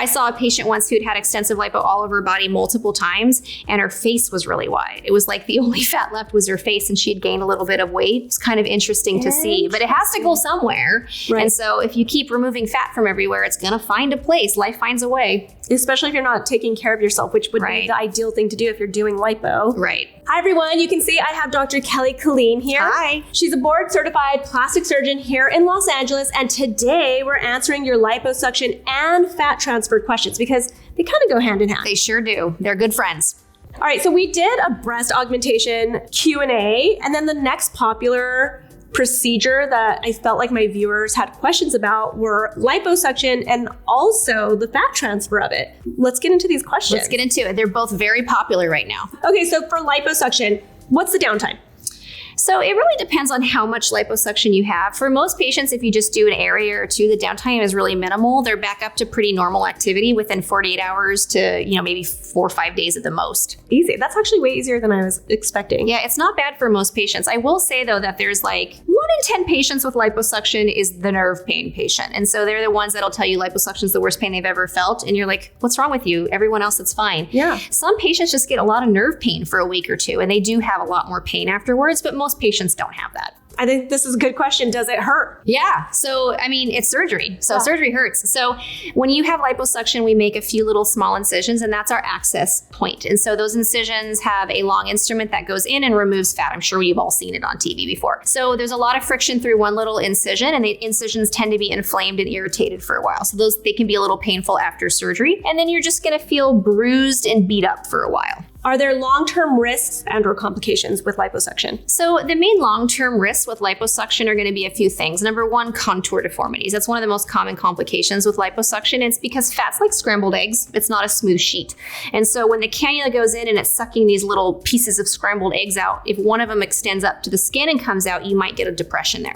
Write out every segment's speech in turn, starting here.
I saw a patient once who'd had extensive lipo all over her body multiple times, and her face was really wide. It was like the only fat left was her face, and she had gained a little bit of weight. It's kind of interesting to see, but it has to go somewhere. Right. And so if you keep removing fat from everywhere, it's going to find a place. Life finds a way. Especially if you're not taking care of yourself, which would be the ideal thing to do if you're doing lipo. Right. Hi, everyone. You can see I have Dr. Killeen here. Hi. She's a board-certified plastic surgeon here in Los Angeles, and today we're answering your liposuction and fat transfer questions because they kind of go hand in hand. They sure do. They're good friends. All right, so we did a breast augmentation Q&A, and then the next popular procedure that I felt like my viewers had questions about were liposuction and also the fat transfer of it. Let's get into these questions. Let's get into it. They're both very popular right now. Okay, so for liposuction, what's the downtime? So it really depends on how much liposuction you have. For most patients, if you just do an area or two, the downtime is really minimal. They're back up to pretty normal activity within 48 hours to, maybe 4 or 5 days at the most. Easy. That's actually way easier than I was expecting. Yeah, it's not bad for most patients. I will say, though, that there's like 1 in 10 patients with liposuction is the nerve pain patient. And so they're the ones that'll tell you liposuction is the worst pain they've ever felt. And you're like, what's wrong with you? Everyone else, it's fine. Yeah. Some patients just get a lot of nerve pain for a week or two, and they do have a lot more pain afterwards, but most patients don't have that. I think this is a good question. Does it hurt? Yeah. So, it's surgery. So surgery hurts. So when you have liposuction, we make a few little small incisions, and that's our access point. And so those incisions have a long instrument that goes in and removes fat. I'm sure you've all seen it on TV before. So there's a lot of friction through one little incision, and the incisions tend to be inflamed and irritated for a while. So they can be a little painful after surgery. And then you're just going to feel bruised and beat up for a while. Are there long-term risks and or complications with liposuction? So the main long-term risks with liposuction are going to be a few things. Number one, contour deformities. That's one of the most common complications with liposuction. It's because fat's like scrambled eggs. It's not a smooth sheet. And so when the cannula goes in and it's sucking these little pieces of scrambled eggs out, if one of them extends up to the skin and comes out, you might get a depression there.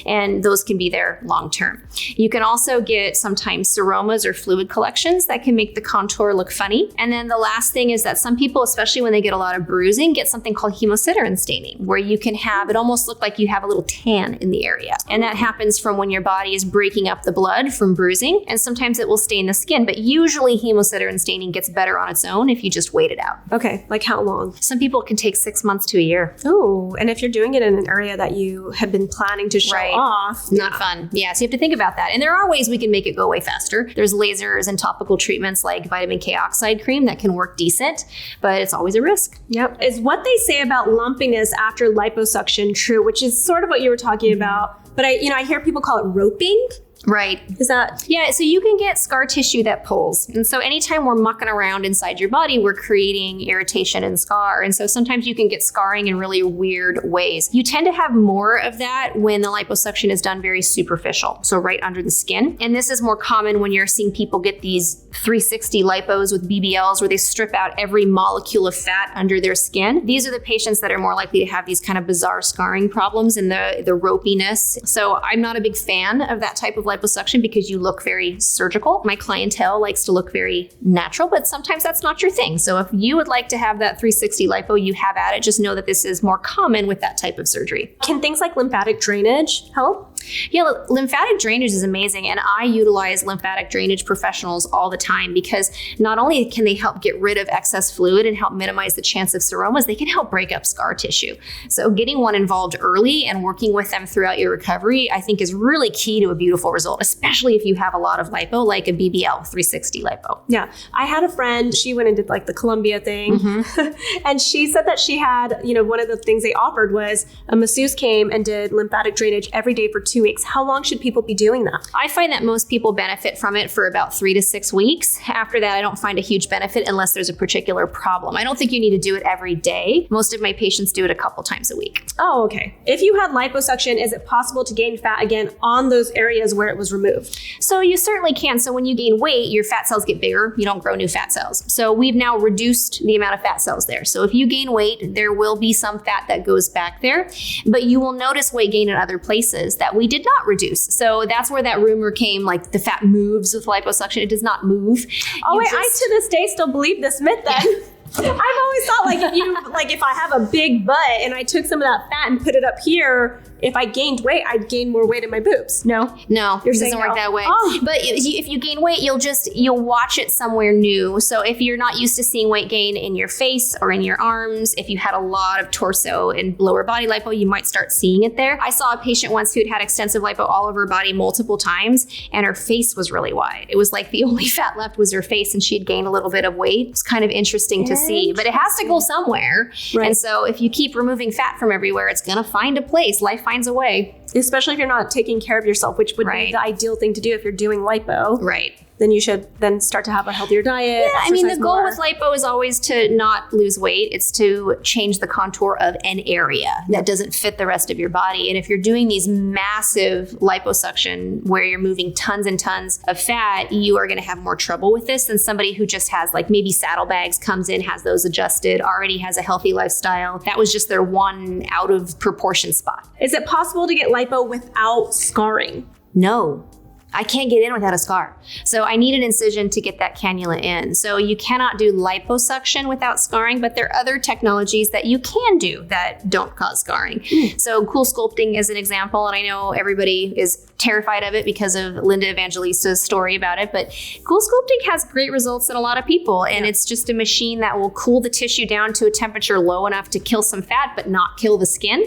And those can be there long-term. You can also get sometimes seromas or fluid collections that can make the contour look funny. And then the last thing is that some people, especially when they get a lot of bruising, get something called hemosiderin staining, where you can have it almost look like you have a little tan in the area. And that happens from when your body is breaking up the blood from bruising, and sometimes it will stain the skin, but usually hemosiderin staining gets better on its own if you just wait it out. Okay, like how long? Some people it can take 6 months to a year. Oh, and if you're doing it in an area that you have been planning to show off. Not fun. Yeah, so you have to think about that. And there are ways we can make it go away faster. There's lasers and topical treatments like vitamin K oxide cream that can work decent, but it's always a risk. Yep. Is what they say about lumpiness after liposuction true, which is sort of what you were talking about, but I hear people call it roping. Right. Is that? Yeah, so you can get scar tissue that pulls. And so anytime we're mucking around inside your body, we're creating irritation and scar. And so sometimes you can get scarring in really weird ways. You tend to have more of that when the liposuction is done very superficial, so right under the skin. And this is more common when you're seeing people get these 360 lipos with BBLs where they strip out every molecule of fat under their skin. These are the patients that are more likely to have these kind of bizarre scarring problems and the ropiness. So I'm not a big fan of that type of liposuction because you look very surgical. My clientele likes to look very natural, but sometimes that's not your thing. So if you would like to have that 360 lipo, you have at it. Just know that this is more common with that type of surgery. Can things like lymphatic drainage help? Yeah, lymphatic drainage is amazing. And I utilize lymphatic drainage professionals all the time because not only can they help get rid of excess fluid and help minimize the chance of seromas, they can help break up scar tissue. So getting one involved early and working with them throughout your recovery, I think is really key to a beautiful result, especially if you have a lot of lipo, like a BBL 360 lipo. Yeah. I had a friend, she went and did like the Columbia thing. Mm-hmm. And she said that she had, one of the things they offered was a masseuse came and did lymphatic drainage every day for 2 weeks. How long should people be doing that? I find that most people benefit from it for about 3 to 6 weeks. After that, I don't find a huge benefit unless there's a particular problem. I don't think you need to do it every day. Most of my patients do it a couple times a week. Oh, okay. If you had liposuction, is it possible to gain fat again on those areas where it was removed? So you certainly can. So when you gain weight, your fat cells get bigger. You don't grow new fat cells. So we've now reduced the amount of fat cells there. So if you gain weight, there will be some fat that goes back there, but you will notice weight gain in other places that we did not reduce. So that's where that rumor came, like the fat moves with liposuction. It does not move. Oh, wait, I to this day still believe this myth then. I've always thought if I have a big butt and I took some of that fat and put it up here, if I gained weight, I'd gain more weight in my boobs. No? No, it doesn't work that way. Oh. But if you gain weight, you'll watch it somewhere new. So if you're not used to seeing weight gain in your face or in your arms, if you had a lot of torso and lower body lipo, you might start seeing it there. I saw a patient once who'd had extensive lipo all over her body multiple times, and her face was really wide. It was like the only fat left was her face, and she'd gained a little bit of weight. It's kind of interesting to see, but it has to go somewhere. Right. And so if you keep removing fat from everywhere, it's going to find a place. Life finds a way. Especially if you're not taking care of yourself, which would be the ideal thing to do if you're doing lipo. Right. Then you should then start to have a healthier diet. Yeah, I mean, the goal with lipo is always to not lose weight. It's to change the contour of an area that doesn't fit the rest of your body. And if you're doing these massive liposuction where you're moving tons and tons of fat, you are going to have more trouble with this than somebody who just has like maybe saddlebags, comes in, has those adjusted, already has a healthy lifestyle. That was just their one out of proportion spot. Is it possible to get lipo without scarring? No. I can't get in without a scar. So I need an incision to get that cannula in. So you cannot do liposuction without scarring, but there are other technologies that you can do that don't cause scarring. So cool sculpting is an example, and I know everybody is terrified of it because of Linda Evangelista's story about it, but cool sculpting has great results in a lot of people, and it's just a machine that will cool the tissue down to a temperature low enough to kill some fat, but not kill the skin.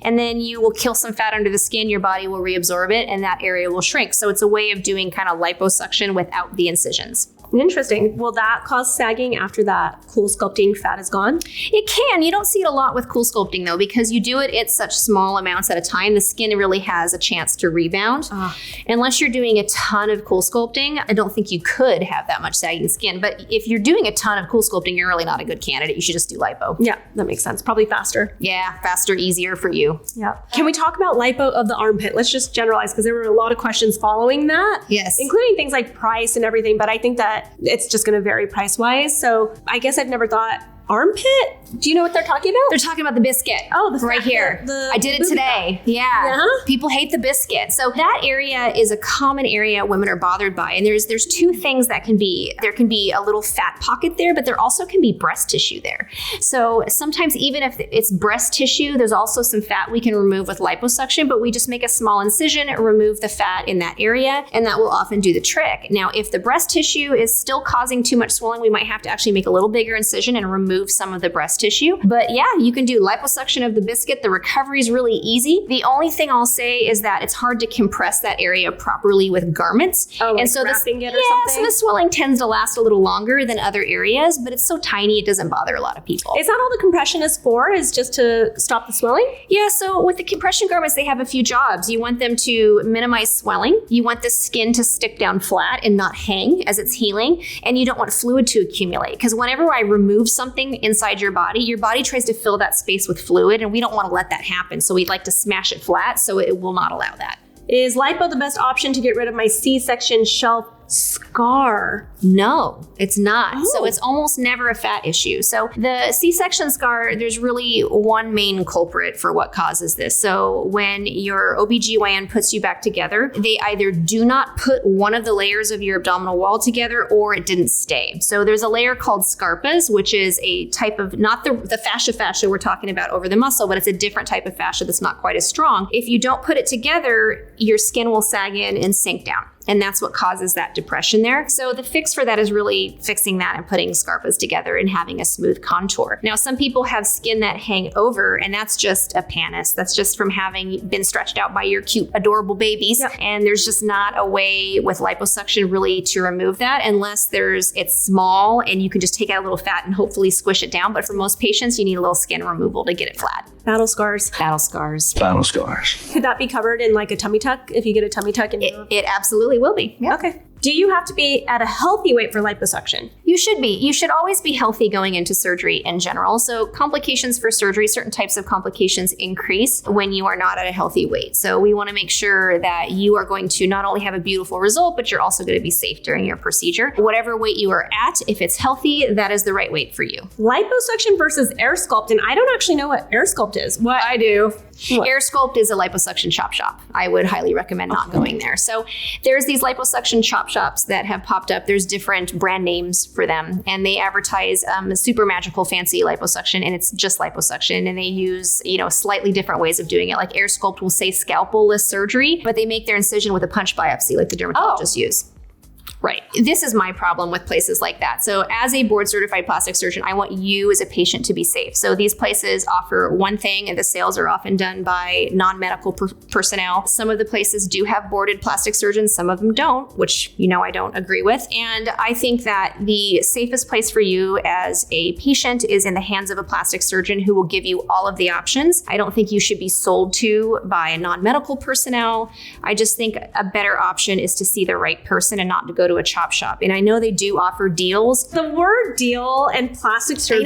And then you will kill some fat under the skin, your body will reabsorb it, and that area will shrink. So it's a way of doing kind of liposuction without the incisions. Interesting. Will that cause sagging after that cool sculpting fat is gone? It can. You don't see it a lot with cool sculpting though, because you do it at such small amounts at a time. The skin really has a chance to rebound. Unless you're doing a ton of cool sculpting, I don't think you could have that much sagging skin. But if you're doing a ton of cool sculpting, you're really not a good candidate. You should just do lipo. Yeah, that makes sense. Probably faster. Yeah, faster, easier for you. Yeah. Can we talk about lipo of the armpit? Let's just generalize, because there were a lot of questions following that. Yes. Including things like price and everything, but I think that it's just going to vary price-wise. So I guess I've never thought armpit. Do you know what they're talking about? They're talking about the biscuit. Oh, the right here. I did it today. Yeah. People hate the biscuit. So that area is a common area women are bothered by. And there's two things that can be. There can be a little fat pocket there, but there also can be breast tissue there. So sometimes even if it's breast tissue, there's also some fat we can remove with liposuction, but we just make a small incision, remove the fat in that area, and that will often do the trick. Now, if the breast tissue is still causing too much swelling, we might have to actually make a little bigger incision and remove some of the breast tissue. But yeah, you can do liposuction of the biscuit. The recovery is really easy. The only thing I'll say is that it's hard to compress that area properly with garments. Oh, like and so wrapping it or something? So the swelling tends to last a little longer than other areas, but it's so tiny it doesn't bother a lot of people. Is that all the compression is for? Is just to stop the swelling? Yeah, so with the compression garments, they have a few jobs. You want them to minimize swelling. You want the skin to stick down flat and not hang as it's healing. And you don't want fluid to accumulate, because whenever I remove something inside your body tries to fill that space with fluid, and we don't want to let that happen. So we'd like to smash it flat so it will not allow that. Is lipo the best option to get rid of my C-section shelf scar? No, it's not. So it's almost never a fat issue. So the C-section scar, there's really one main culprit for what causes this. So when your OBGYN puts you back together, they either do not put one of the layers of your abdominal wall together, or it didn't stay. So there's a layer called scarpas, which is a type of, not the fascia we're talking about over the muscle, but it's a different type of fascia that's not quite as strong. If you don't put it together, your skin will sag in and sink down. And that's what causes that depression there. So the fix for that is really fixing that and putting scarpas together and having a smooth contour. Now, some people have skin that hang over, and that's just a pannus. That's just from having been stretched out by your cute, adorable babies. Yep. And there's just not a way with liposuction really to remove that unless it's small and you can just take out a little fat and hopefully squish it down. But for most patients, you need a little skin removal to get it flat. Battle scars. Battle scars. Battle scars. Could that be covered in like a tummy tuck if you get a tummy tuck? And it absolutely will be. Yep. Okay. Do you have to be at a healthy weight for liposuction? You should be. You should always be healthy going into surgery in general. So complications for surgery, certain types of complications increase when you are not at a healthy weight. So we want to make sure that you are going to not only have a beautiful result, but you're also going to be safe during your procedure. Whatever weight you are at, if it's healthy, that is the right weight for you. Liposuction versus Airsculpt. And I don't actually know what Airsculpt is. What? I do. Airsculpt is a liposuction chop shop. I would highly recommend not going there. So there's these liposuction chop shops that have popped up. There's different brand names for them, and they advertise super magical, fancy liposuction, and it's just liposuction. And they use, slightly different ways of doing it. Like Airsculpt will say scalpel-less surgery, but they make their incision with a punch biopsy, like the dermatologists use. Right. This is my problem with places like that. So as a board certified plastic surgeon, I want you as a patient to be safe. So these places offer one thing, and the sales are often done by non-medical personnel. Some of the places do have boarded plastic surgeons. Some of them don't, which, I don't agree with. And I think that the safest place for you as a patient is in the hands of a plastic surgeon who will give you all of the options. I don't think you should be sold to by a non-medical personnel. I just think a better option is to see the right person and not to go to a chop shop. And I know they do offer deals. The word deal and plastic surgery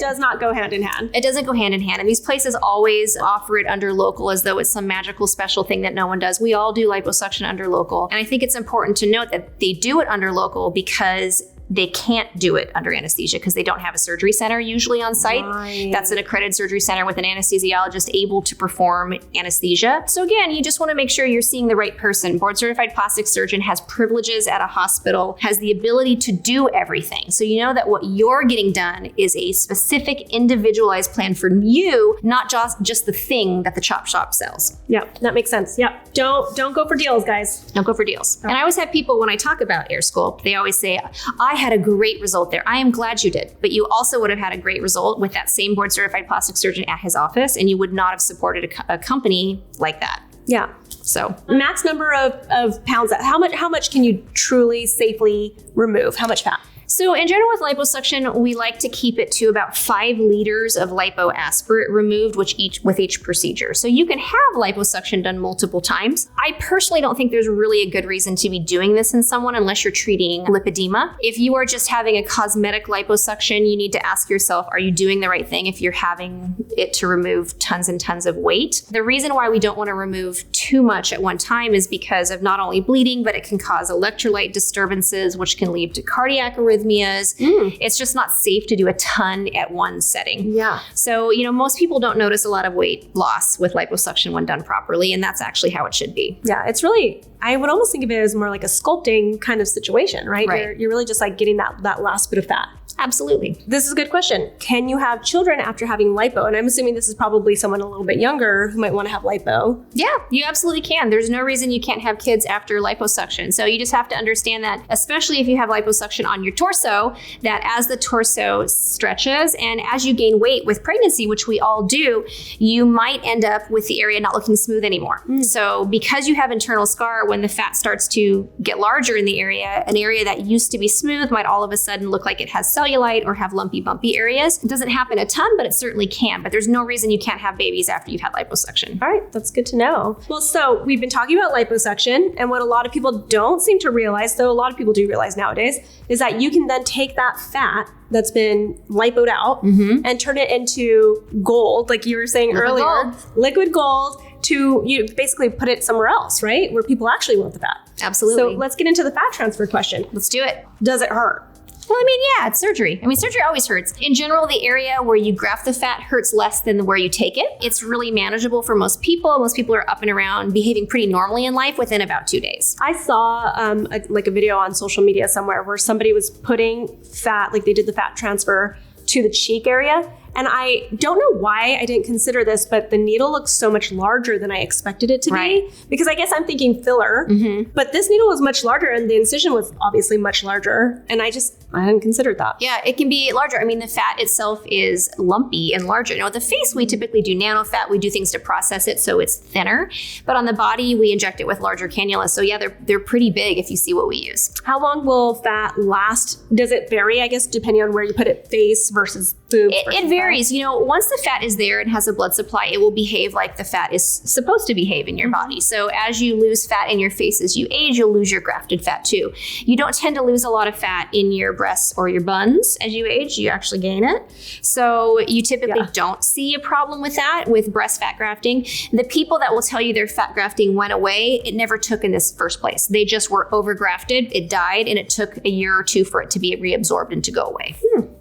does not go hand in hand. It doesn't go hand in hand. And these places always offer it under local as though it's some magical special thing that no one does. We all do liposuction under local. And I think it's important to note that they do it under local because they can't do it under anesthesia because they don't have a surgery center usually on site. Right. That's an accredited surgery center with an anesthesiologist able to perform anesthesia. So again, you just want to make sure you're seeing the right person. Board certified plastic surgeon has privileges at a hospital, has the ability to do everything. So you know that what you're getting done is a specific individualized plan for you, not just the thing that the chop shop sells. Yeah, that makes sense. Yeah. Don't go for deals, guys. Don't go for deals. And I always have people, when I talk about Airsculpt, they always say, I had a great result there. I am glad you did, but you also would have had a great result with that same board certified plastic surgeon at his office, and you would not have supported a company like that. Yeah. So max number of pounds. How much can you truly safely remove? How much fat? So in general with liposuction, we like to keep it to about 5 liters of lipoaspirate removed with each procedure. So you can have liposuction done multiple times. I personally don't think there's really a good reason to be doing this in someone unless you're treating lipedema. If you are just having a cosmetic liposuction, you need to ask yourself, are you doing the right thing if you're having it to remove tons and tons of weight? The reason why we don't want to remove too much at one time is because of not only bleeding, but it can cause electrolyte disturbances, which can lead to cardiac arrhythmias. It's just not safe to do a ton at one setting. Yeah. So, most people don't notice a lot of weight loss with liposuction when done properly, and that's actually how it should be. Yeah, it's really, I would almost think of it as more like a sculpting kind of situation, right? Right. You're really just like getting that last bit of fat. Absolutely. This is a good question. Can you have children after having lipo? And I'm assuming this is probably someone a little bit younger who might want to have lipo. Yeah, you absolutely can. There's no reason you can't have kids after liposuction. So you just have to understand that, especially if you have liposuction on your torso, that as the torso stretches and as you gain weight with pregnancy, which we all do, you might end up with the area not looking smooth anymore. So because you have internal scar, when the fat starts to get larger in the area, an area that used to be smooth might all of a sudden look like it has cellulite or have lumpy, bumpy areas. It doesn't happen a ton, but it certainly can. But there's no reason you can't have babies after you've had liposuction. All right, that's good to know. Well, so we've been talking about liposuction, and what a lot of people don't seem to realize, though a lot of people do realize nowadays, is that you can then take that fat that's been lipoed out and turn it into gold, like you were saying earlier, liquid gold, to you basically put it somewhere else, right? Where people actually want the fat. Absolutely. So let's get into the fat transfer question. Let's do it. Does it hurt? Well, yeah, it's surgery. Surgery always hurts. In general, the area where you graft the fat hurts less than where you take it. It's really manageable for most people. Most people are up and around, behaving pretty normally in life within about 2 days. I saw a video on social media somewhere where somebody was putting fat, like they did the fat transfer to the cheek area. And I don't know why I didn't consider this, but the needle looks so much larger than I expected it to be. Because I guess I'm thinking filler, but this needle was much larger and the incision was obviously much larger. And I hadn't considered that. Yeah, it can be larger. The fat itself is lumpy and larger. The face, we typically do nano fat. We do things to process it so it's thinner. But on the body, we inject it with larger cannulas. So yeah, they're pretty big if you see what we use. How long will fat last? Does it vary, I guess, depending on where you put it, face versus boobs? It varies. Once the fat is there and has a blood supply, it will behave like the fat is supposed to behave in your body. So as you lose fat in your face as you age, you'll lose your grafted fat too. You don't tend to lose a lot of fat in your breasts or your buns as you age. You actually gain it. So you typically don't see a problem with that with breast fat grafting. The people that will tell you their fat grafting went away, it never took in this first place. They just were overgrafted, it died, and it took a year or two for it to be reabsorbed and to go away.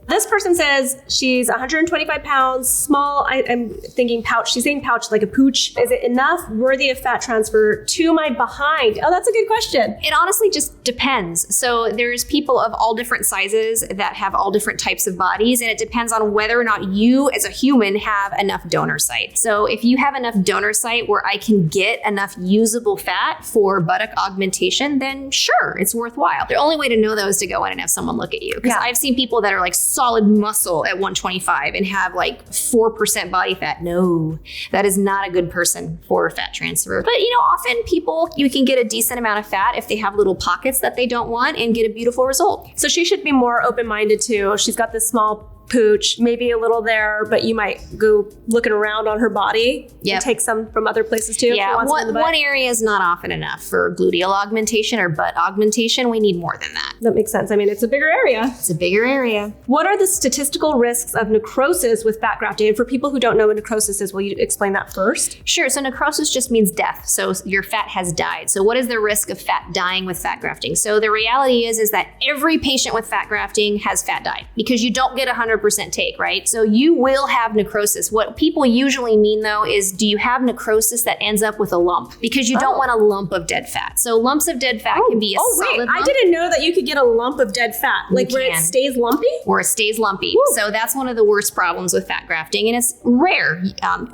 This person says she's 125 pounds, small. I'm thinking pouch. She's saying pouch like a pooch. Is it enough? Worthy of fat transfer to my behind? Oh, that's a good question. It honestly just depends. So there's people of all different sizes that have all different types of bodies, and it depends on whether or not you as a human have enough donor site. So if you have enough donor site where I can get enough usable fat for buttock augmentation, then sure, it's worthwhile. The only way to know though is to go in and have someone look at you. Because I've seen people that are like solid muscle at 125 and have like 4% body fat. No, that is not a good person for fat transfer. But often people, you can get a decent amount of fat if they have little pockets that they don't want and get a beautiful result. So she should be more open-minded too. She's got this small pooch, maybe a little there, but you might go looking around on her body and take some from other places too. Yeah, one area is not often enough for gluteal augmentation or butt augmentation. We need more than that. That makes sense. I mean, it's a bigger area. It's a bigger area. What are the statistical risks of necrosis with fat grafting? And for people who don't know what necrosis is, will you explain that first? Sure. So necrosis just means death. So your fat has died. So what is the risk of fat dying with fat grafting? So the reality is that every patient with fat grafting has fat die because you don't get 100% take, right? So you will have necrosis. What people usually mean though is, do you have necrosis that ends up with a lump? Because you don't want a lump of dead fat. So lumps of dead fat can be a solid lump. I didn't know that you could get a lump of dead fat, like where it stays lumpy? Or it stays lumpy. Woo. So that's one of the worst problems with fat grafting, and it's rare,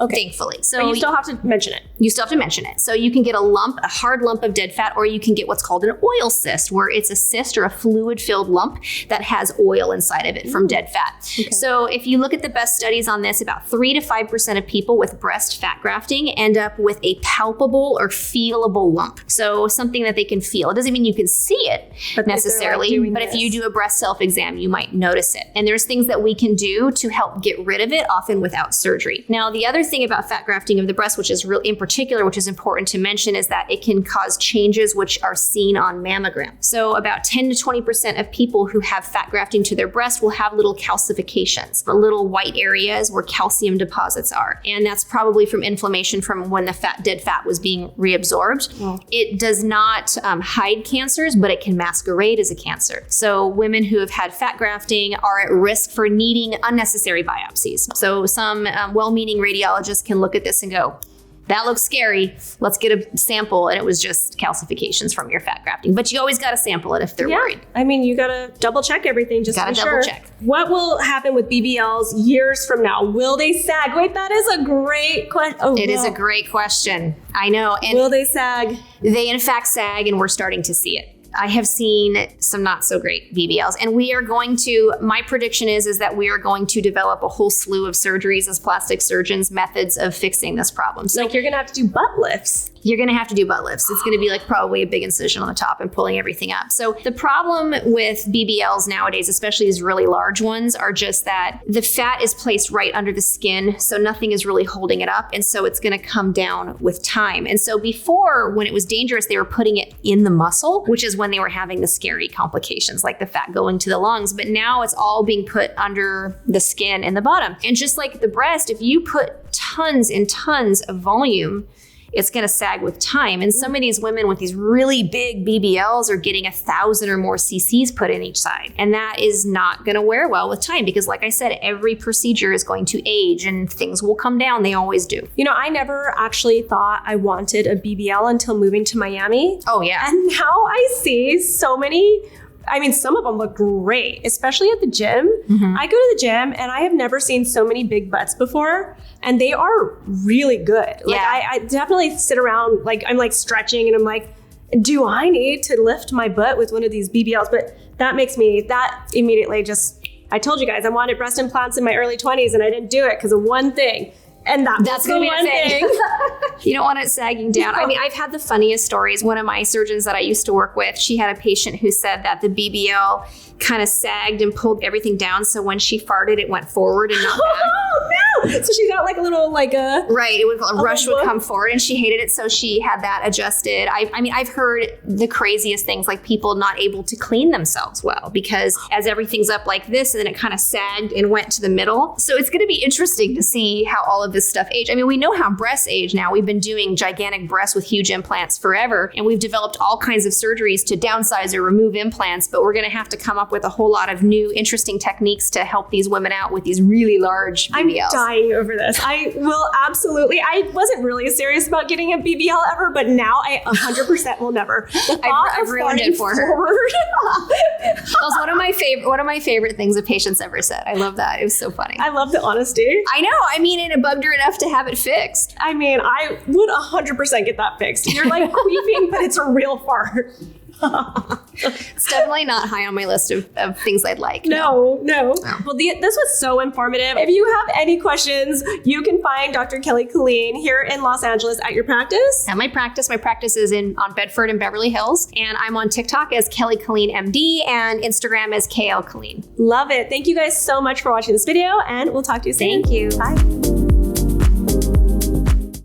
thankfully. So but you still have to mention it. You still have to mention it. So you can get a hard lump of dead fat, or you can get what's called an oil cyst, where it's a cyst or a fluid-filled lump that has oil inside of it from dead fat. Okay. So if you look at the best studies on this, about 3 to 5% of people with breast fat grafting end up with a palpable or feelable lump. So something that they can feel. It doesn't mean you can see it necessarily, but if you do a breast self-exam, you might notice it. And there's things that we can do to help get rid of it, often without surgery. Now, the other thing about fat grafting of the breast, which is in particular, which is important to mention, is that it can cause changes which are seen on mammogram. So about 10 to 20% of people who have fat grafting to their breast will have little calcifications, little white areas where calcium deposits are. And that's probably from inflammation from when the dead fat was being reabsorbed. Mm. It does not hide cancers, but it can masquerade as a cancer. So women who have had fat grafting are at risk for needing unnecessary biopsies. So some well-meaning radiologists can look at this and go, that looks scary. Let's get a sample. And it was just calcifications from your fat grafting. But you always got to sample it if they're worried. I mean, you got to double check everything just to be sure. Check. What will happen with BBLs years from now? Will they sag? Wait, that is a great question. Oh, it is a great question. I know. And will they sag? They in fact sag, and we're starting to see it. I have seen some not so great BBLs, and we are going to, my prediction is that we are going to develop a whole slew of surgeries as plastic surgeons, methods of fixing this problem. So like you're going to have to do butt lifts. You're going to have to do butt lifts. It's going to be like probably a big incision on the top and pulling everything up. So the problem with BBLs nowadays, especially these really large ones, are just that the fat is placed right under the skin. So nothing is really holding it up. And so it's going to come down with time. And so before, when it was dangerous, they were putting it in the muscle, which is when they were having the scary complications, like the fat going to the lungs. But now it's all being put under the skin and the bottom. And just like the breast, if you put tons and tons of volume, it's going to sag with time. And some of these women with these really big BBLs are getting 1,000 or more cc's put in each side. And that is not going to wear well with time because, like I said, every procedure is going to age and things will come down. They always do. You know, I never actually thought I wanted a BBL until moving to Miami. Oh, yeah. And now I see so many. I mean, some of them look great, especially at the gym. Mm-hmm. I go to the gym and I have never seen so many big butts before, and they are really good. Like I definitely sit around, like I'm like stretching and I'm like, do I need to lift my butt with one of these BBLs? But that immediately just, I told you guys I wanted breast implants in my early 20s and I didn't do it because of one thing. And that's the one thing. You don't want it sagging down. I mean, I've had the funniest stories. One of my surgeons that I used to work with, she had a patient who said that the BBL kind of sagged and pulled everything down. So when she farted, it went forward and not back. Oh, So she got like a little Right, it would a rush would look. come forward, and she hated it, so she had that adjusted. I mean, I've heard the craziest things, like people not able to clean themselves well because as everything's up like this, and then it kind of sagged and went to the middle. So it's going to be interesting to see how all of this stuff age. I mean, we know how breasts age now. We've been doing gigantic breasts with huge implants forever, and we've developed all kinds of surgeries to downsize or remove implants. But we're going to have to come up with a whole lot of new, interesting techniques to help these women out with these really large BBLs. I'm dying over this. I will absolutely. I wasn't really serious about getting a BBL ever, but now I 100% will never. I've ruined it for her. That was one of my favorite things a patient's ever said. I love that. It was so funny. I love the honesty. I know. I mean, it bugged her enough to have it fixed. I mean, I would 100% get that fixed. You're like queefing, but it's a real fart. It's definitely not high on my list of things I'd like. No. Well, this was so informative. If you have any questions, you can find Dr. Kelly Killeen here in Los Angeles at your practice. At my practice is on Bedford and Beverly Hills, and I'm on TikTok as Kelly Killeen MD and Instagram as KL Killeen. Love it. Thank you guys so much for watching this video, and we'll talk to you soon. Thank you. Bye.